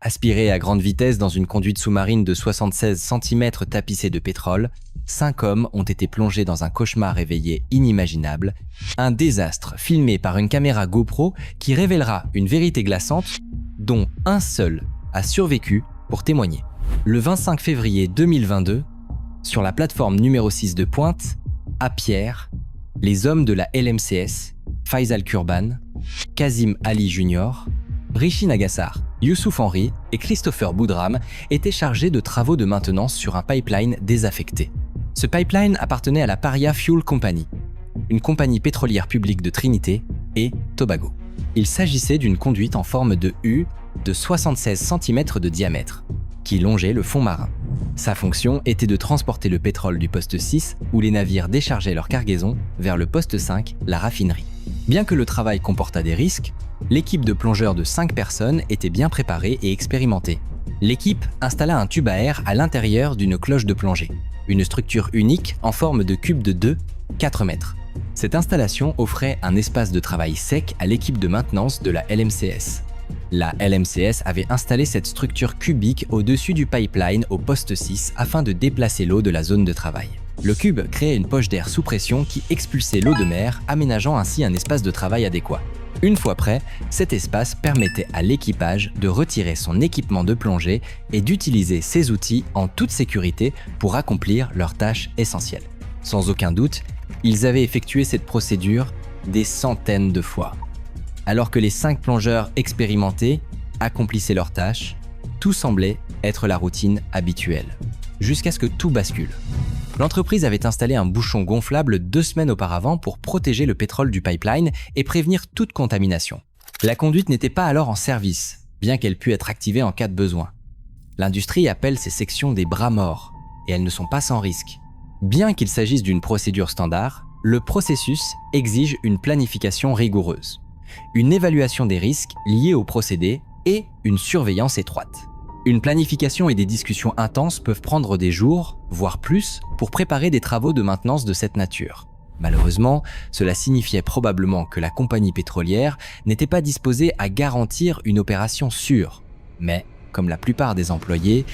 Aspirés à grande vitesse dans une conduite sous-marine de 76 cm tapissée de pétrole, 5 hommes ont été plongés dans un cauchemar éveillé inimaginable, un désastre filmé par une caméra GoPro qui révélera une vérité glaçante dont un seul a survécu pour témoigner. Le 25 février 2022, sur la plateforme numéro 6 de Pointe, à Pierre, les hommes de la LMCS, Faisal Kurban, Kazim Ali Jr., Rishi Nagassar, Youssouf Henry et Christopher Boudram étaient chargés de travaux de maintenance sur un pipeline désaffecté. Ce pipeline appartenait à la Paria Fuel Company, une compagnie pétrolière publique de Trinité et Tobago. Il s'agissait d'une conduite en forme de U de 76 cm de diamètre, qui longeait le fond marin. Sa fonction était de transporter le pétrole du poste 6, où les navires déchargeaient leur cargaison, vers le poste 5, la raffinerie. Bien que le travail comportât des risques, l'équipe de plongeurs de 5 personnes était bien préparée et expérimentée. L'équipe installa un tube à air à l'intérieur d'une cloche de plongée, une structure unique en forme de cube de 4 mètres. Cette installation offrait un espace de travail sec à l'équipe de maintenance de la LMCS. La LMCS avait installé cette structure cubique au-dessus du pipeline au poste 6 afin de déplacer l'eau de la zone de travail. Le cube créait une poche d'air sous pression qui expulsait l'eau de mer, aménageant ainsi un espace de travail adéquat. Une fois prêt, cet espace permettait à l'équipage de retirer son équipement de plongée et d'utiliser ses outils en toute sécurité pour accomplir leurs tâches essentielles. Sans aucun doute, ils avaient effectué cette procédure des centaines de fois. Alors que les 5 plongeurs expérimentés accomplissaient leurs tâches, tout semblait être la routine habituelle. Jusqu'à ce que tout bascule. L'entreprise avait installé un bouchon gonflable 2 semaines auparavant pour protéger le pétrole du pipeline et prévenir toute contamination. La conduite n'était pas alors en service, bien qu'elle pût être activée en cas de besoin. L'industrie appelle ces sections des bras morts, et elles ne sont pas sans risque. Bien qu'il s'agisse d'une procédure standard, le processus exige une planification rigoureuse, une évaluation des risques liés au procédé et une surveillance étroite. Une planification et des discussions intenses peuvent prendre des jours, voire plus, pour préparer des travaux de maintenance de cette nature. Malheureusement, cela signifiait probablement que la compagnie pétrolière n'était pas disposée à garantir une opération sûre. Mais, comme la plupart des employés,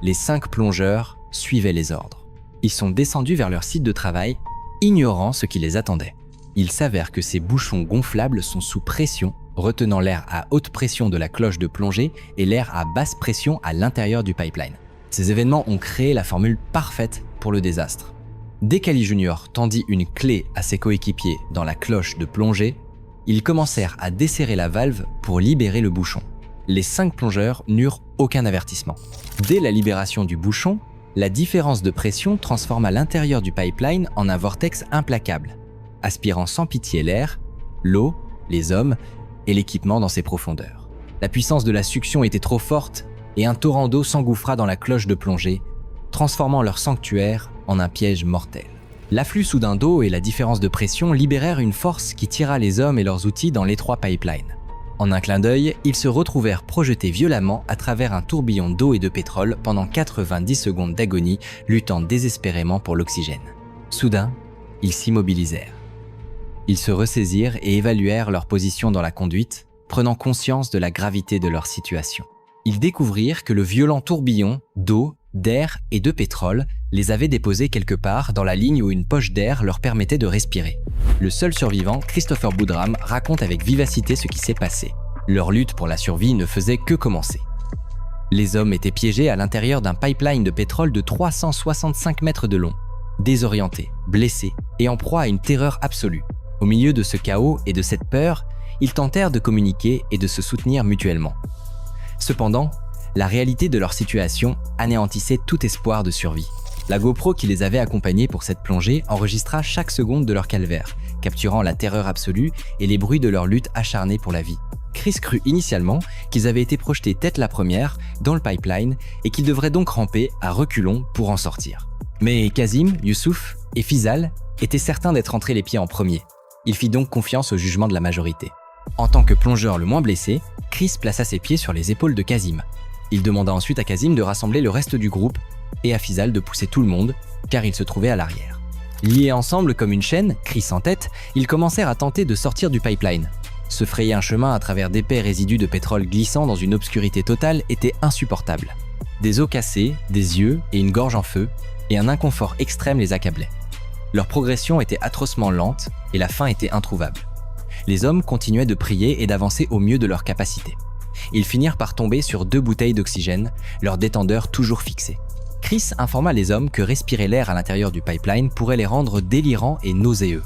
les 5 plongeurs suivaient les ordres. Ils sont descendus vers leur site de travail, ignorant ce qui les attendait. Il s'avère que ces bouchons gonflables sont sous pression, retenant l'air à haute pression de la cloche de plongée et l'air à basse pression à l'intérieur du pipeline. Ces événements ont créé la formule parfaite pour le désastre. Dès qu'Ali Junior tendit une clé à ses coéquipiers dans la cloche de plongée, ils commencèrent à desserrer la valve pour libérer le bouchon. Les 5 plongeurs n'eurent aucun avertissement. Dès la libération du bouchon, la différence de pression transforma l'intérieur du pipeline en un vortex implacable, aspirant sans pitié l'air, l'eau, les hommes et l'équipement dans ses profondeurs. La puissance de la succion était trop forte et un torrent d'eau s'engouffra dans la cloche de plongée, transformant leur sanctuaire en un piège mortel. L'afflux soudain d'eau et la différence de pression libérèrent une force qui tira les hommes et leurs outils dans l'étroit pipeline. En un clin d'œil, ils se retrouvèrent projetés violemment à travers un tourbillon d'eau et de pétrole pendant 90 secondes d'agonie, luttant désespérément pour l'oxygène. Soudain, ils s'immobilisèrent. Ils se ressaisirent et évaluèrent leur position dans la conduite, prenant conscience de la gravité de leur situation. Ils découvrirent que le violent tourbillon d'eau, d'air et de pétrole les avait déposés quelque part dans la ligne où une poche d'air leur permettait de respirer. Le seul survivant, Christopher Boudram, raconte avec vivacité ce qui s'est passé. Leur lutte pour la survie ne faisait que commencer. Les hommes étaient piégés à l'intérieur d'un pipeline de pétrole de 365 mètres de long, désorientés, blessés et en proie à une terreur absolue. Au milieu de ce chaos et de cette peur, ils tentèrent de communiquer et de se soutenir mutuellement. Cependant, la réalité de leur situation anéantissait tout espoir de survie. La GoPro qui les avait accompagnés pour cette plongée enregistra chaque seconde de leur calvaire, capturant la terreur absolue et les bruits de leur lutte acharnée pour la vie. Chris crut initialement qu'ils avaient été projetés tête la première dans le pipeline et qu'ils devraient donc ramper à reculons pour en sortir. Mais Kazim, Youssouf et Faisal étaient certains d'être entrés les pieds en premier. Il fit donc confiance au jugement de la majorité. En tant que plongeur le moins blessé, Chris plaça ses pieds sur les épaules de Kazim. Il demanda ensuite à Kazim de rassembler le reste du groupe et à Faisal de pousser tout le monde, car il se trouvait à l'arrière. Liés ensemble comme une chaîne, Chris en tête, ils commencèrent à tenter de sortir du pipeline. Se frayer un chemin à travers d'épais résidus de pétrole glissant dans une obscurité totale était insupportable. Des os cassés, des yeux et une gorge en feu, et un inconfort extrême les accablait. Leur progression était atrocement lente et la fin était introuvable. Les hommes continuaient de prier et d'avancer au mieux de leur capacité. Ils finirent par tomber sur 2 bouteilles d'oxygène, leur détendeur toujours fixé. Chris informa les hommes que respirer l'air à l'intérieur du pipeline pourrait les rendre délirants et nauséeux.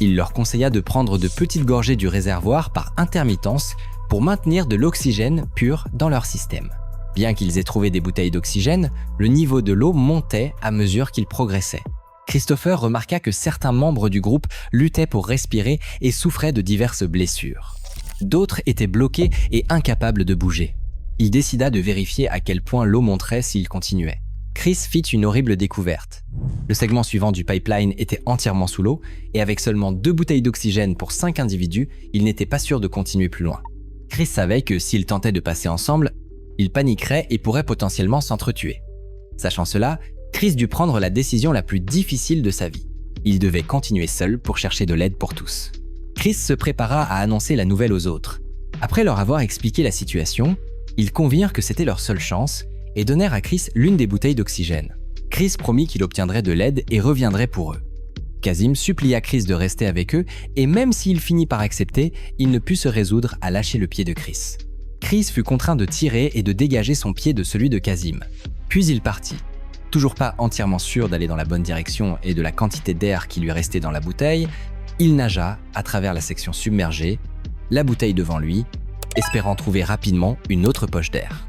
Il leur conseilla de prendre de petites gorgées du réservoir par intermittence pour maintenir de l'oxygène pur dans leur système. Bien qu'ils aient trouvé des bouteilles d'oxygène, le niveau de l'eau montait à mesure qu'ils progressaient. Christopher remarqua que certains membres du groupe luttaient pour respirer et souffraient de diverses blessures. D'autres étaient bloqués et incapables de bouger. Il décida de vérifier à quel point l'eau monterait s'il continuait. Chris fit une horrible découverte. Le segment suivant du pipeline était entièrement sous l'eau et avec seulement 2 bouteilles d'oxygène pour 5 individus, il n'était pas sûr de continuer plus loin. Chris savait que s'ils tentaient de passer ensemble, ils paniqueraient et pourraient potentiellement s'entretuer. Sachant cela, Chris dut prendre la décision la plus difficile de sa vie. Il devait continuer seul pour chercher de l'aide pour tous. Chris se prépara à annoncer la nouvelle aux autres. Après leur avoir expliqué la situation, ils convinrent que c'était leur seule chance et donnèrent à Chris l'une des bouteilles d'oxygène. Chris promit qu'il obtiendrait de l'aide et reviendrait pour eux. Kazim supplia Chris de rester avec eux et même s'il finit par accepter, il ne put se résoudre à lâcher le pied de Chris. Chris fut contraint de tirer et de dégager son pied de celui de Kazim. Puis il partit. Toujours pas entièrement sûr d'aller dans la bonne direction et de la quantité d'air qui lui restait dans la bouteille, il nagea à travers la section submergée, la bouteille devant lui, espérant trouver rapidement une autre poche d'air.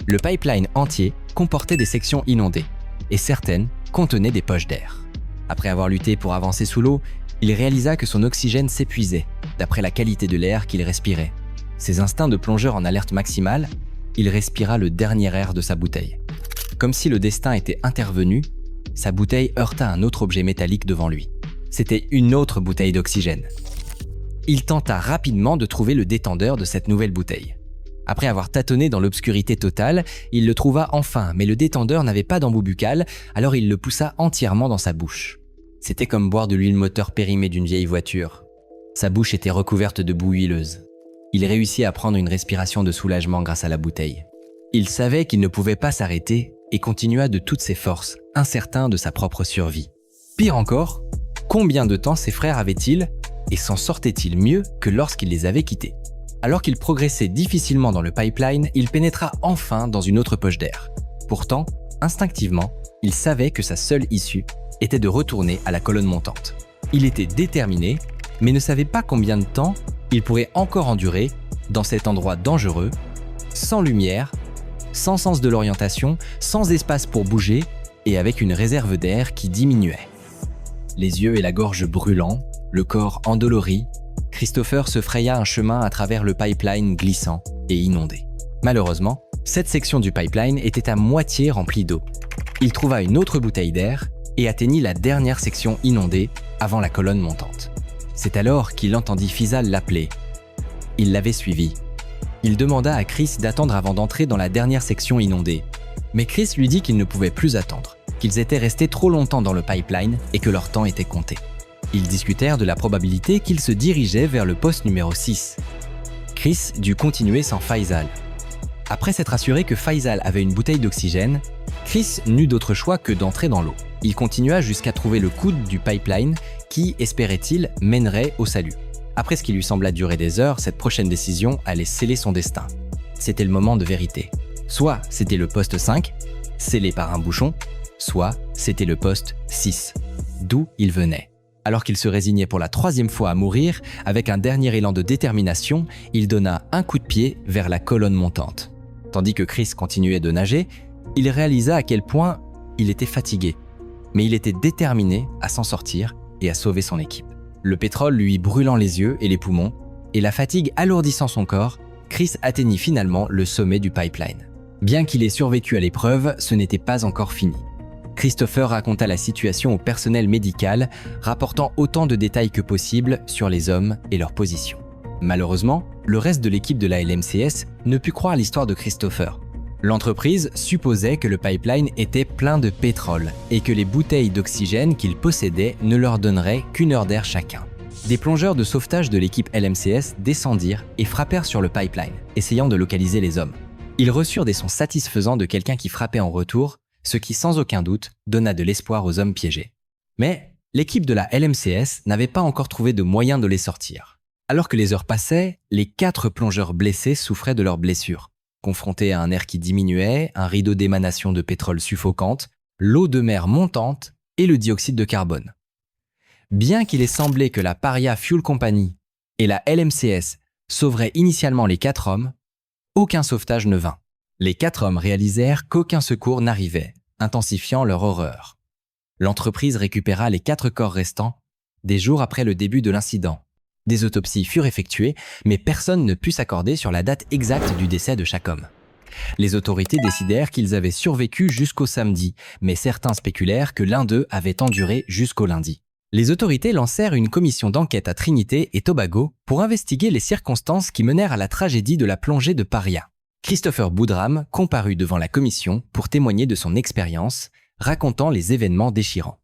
Le pipeline entier comportait des sections inondées, et certaines contenaient des poches d'air. Après avoir lutté pour avancer sous l'eau, il réalisa que son oxygène s'épuisait, d'après la qualité de l'air qu'il respirait. Ses instincts de plongeur en alerte maximale, il respira le dernier air de sa bouteille. Comme si le destin était intervenu, sa bouteille heurta un autre objet métallique devant lui. C'était une autre bouteille d'oxygène. Il tenta rapidement de trouver le détendeur de cette nouvelle bouteille. Après avoir tâtonné dans l'obscurité totale, il le trouva enfin, mais le détendeur n'avait pas d'embout buccal, alors il le poussa entièrement dans sa bouche. C'était comme boire de l'huile moteur périmée d'une vieille voiture. Sa bouche était recouverte de boue huileuse. Il réussit à prendre une respiration de soulagement grâce à la bouteille. Il savait qu'il ne pouvait pas s'arrêter et continua de toutes ses forces, incertain de sa propre survie. Pire encore, combien de temps ses frères avaient-ils et s'en sortaient-ils mieux que lorsqu'il les avait quittés? Alors qu'il progressait difficilement dans le pipeline, il pénétra enfin dans une autre poche d'air. Pourtant, instinctivement, il savait que sa seule issue était de retourner à la colonne montante. Il était déterminé, mais ne savait pas combien de temps il pourrait encore endurer dans cet endroit dangereux, sans lumière, sans sens de l'orientation, sans espace pour bouger et avec une réserve d'air qui diminuait. Les yeux et la gorge brûlants, le corps endolori, Christopher se fraya un chemin à travers le pipeline glissant et inondé. Malheureusement, cette section du pipeline était à moitié remplie d'eau. Il trouva une autre bouteille d'air et atteignit la dernière section inondée avant la colonne montante. C'est alors qu'il entendit Faisal l'appeler. Il l'avait suivi. Il demanda à Chris d'attendre avant d'entrer dans la dernière section inondée. Mais Chris lui dit qu'il ne pouvait plus attendre, qu'ils étaient restés trop longtemps dans le pipeline et que leur temps était compté. Ils discutèrent de la probabilité qu'ils se dirigeaient vers le poste numéro 6. Chris dut continuer sans Faisal. Après s'être assuré que Faisal avait une bouteille d'oxygène, Chris n'eut d'autre choix que d'entrer dans l'eau. Il continua jusqu'à trouver le coude du pipeline qui, espérait-il, mènerait au salut. Après ce qui lui sembla durer des heures, cette prochaine décision allait sceller son destin. C'était le moment de vérité. Soit c'était le poste 5, scellé par un bouchon, soit c'était le poste 6, d'où il venait. Alors qu'il se résignait pour la 3e fois à mourir, avec un dernier élan de détermination, il donna un coup de pied vers la colonne montante. Tandis que Chris continuait de nager, il réalisa à quel point il était fatigué. Mais il était déterminé à s'en sortir et à sauver son équipe. Le pétrole lui brûlant les yeux et les poumons, et la fatigue alourdissant son corps, Chris atteignit finalement le sommet du pipeline. Bien qu'il ait survécu à l'épreuve, ce n'était pas encore fini. Christopher raconta la situation au personnel médical, rapportant autant de détails que possible sur les hommes et leur position. Malheureusement, le reste de l'équipe de la LMCS ne put croire l'histoire de Christopher. L'entreprise supposait que le pipeline était plein de pétrole et que les bouteilles d'oxygène qu'ils possédaient ne leur donneraient qu'1 heure d'air chacun. Des plongeurs de sauvetage de l'équipe LMCS descendirent et frappèrent sur le pipeline, essayant de localiser les hommes. Ils reçurent des sons satisfaisants de quelqu'un qui frappait en retour, ce qui sans aucun doute donna de l'espoir aux hommes piégés. Mais l'équipe de la LMCS n'avait pas encore trouvé de moyen de les sortir. Alors que les heures passaient, les 4 plongeurs blessés souffraient de leurs blessures. Confrontés à un air qui diminuait, un rideau d'émanation de pétrole suffocante, l'eau de mer montante et le dioxyde de carbone. Bien qu'il ait semblé que la Paria Fuel Company et la LMCS sauveraient initialement les 4 hommes, aucun sauvetage ne vint. Les 4 hommes réalisèrent qu'aucun secours n'arrivait, intensifiant leur horreur. L'entreprise récupéra les 4 corps restants des jours après le début de l'incident. Des autopsies furent effectuées, mais personne ne put s'accorder sur la date exacte du décès de chaque homme. Les autorités décidèrent qu'ils avaient survécu jusqu'au samedi, mais certains spéculèrent que l'un d'eux avait enduré jusqu'au lundi. Les autorités lancèrent une commission d'enquête à Trinité et Tobago pour investiguer les circonstances qui menèrent à la tragédie de la plongée de Paria. Christopher Boodram comparut devant la commission pour témoigner de son expérience, racontant les événements déchirants.